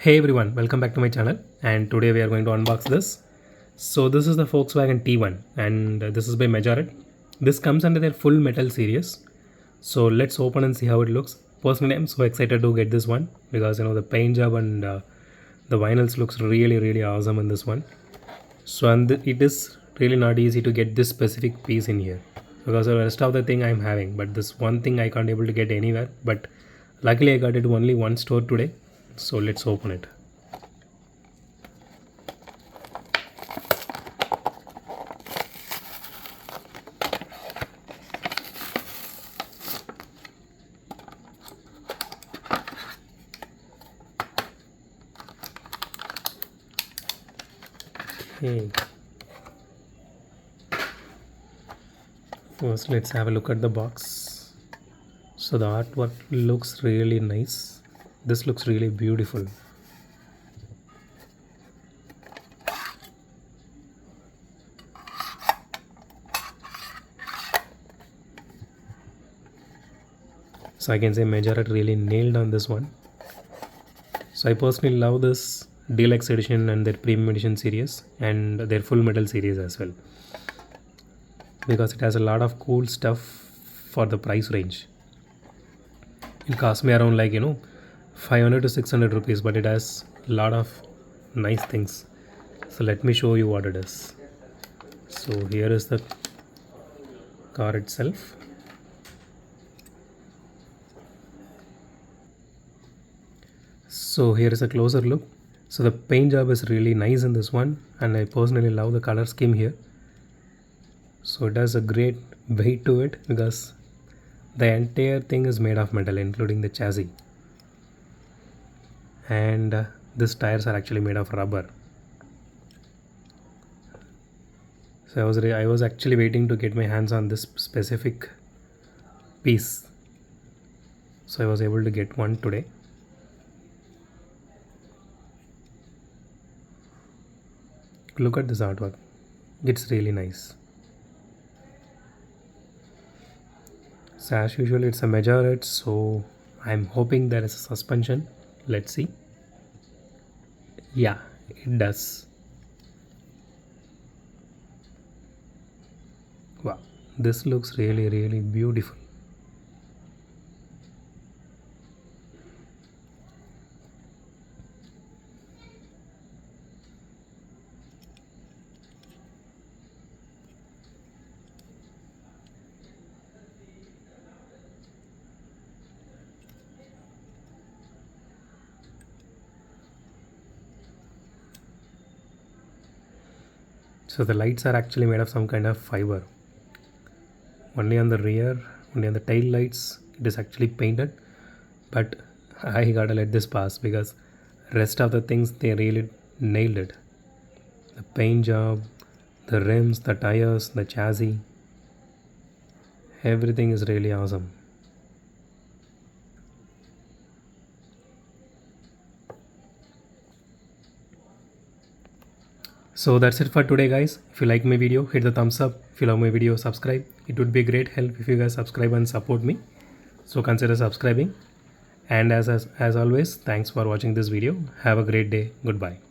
Hey everyone, welcome back to my channel, and today we are going to unbox this. So this is the Volkswagen T1 and this is by Majorette. This comes under their full metal series. So let's open and see how it looks. Personally, I'm so excited to get this one because the paint job and the vinyls looks really awesome in this one. So it is really not easy to get this specific piece in here because the rest of the thing I'm having, but this one thing I can't able to get anywhere. But luckily I got it only one store today. So let's open it. Okay. First, let's have a look at the box. So the artwork looks really nice. This looks really beautiful. So I can say Majorette really nailed on this one. So I personally love this deluxe edition and their premium edition series and their full metal series as well, because it has a lot of cool stuff for the price range. It cost me around 500 to 600 rupees, but it has a lot of nice things. So let me show you what it is. So here is the car itself. So here is a closer look. So the paint job is really nice in this one, and I personally love the color scheme here. So it has a great weight to it because the entire thing is made of metal, including the chassis. And these tires are actually made of rubber. So I was actually waiting to get my hands on this specific piece. So I was able to get one today. Look at this artwork. It's really nice. So as usual, it's a Majorette, so I'm hoping there is a suspension. Let's see. Yeah, it does. Wow, this looks really beautiful. So the lights are actually made of some kind of fiber. Only on the rear, only on the tail lights, it is actually painted. But I gotta let this pass because rest of the things they really nailed it. The paint job, the rims, the tires, the chassis, everything is really awesome. So that's it for today, guys. If you like my video, hit the thumbs up. If you love my video, subscribe. It would be a great help if you guys subscribe and support me. So consider subscribing. And as always, thanks for watching this video. Have a great day. Goodbye.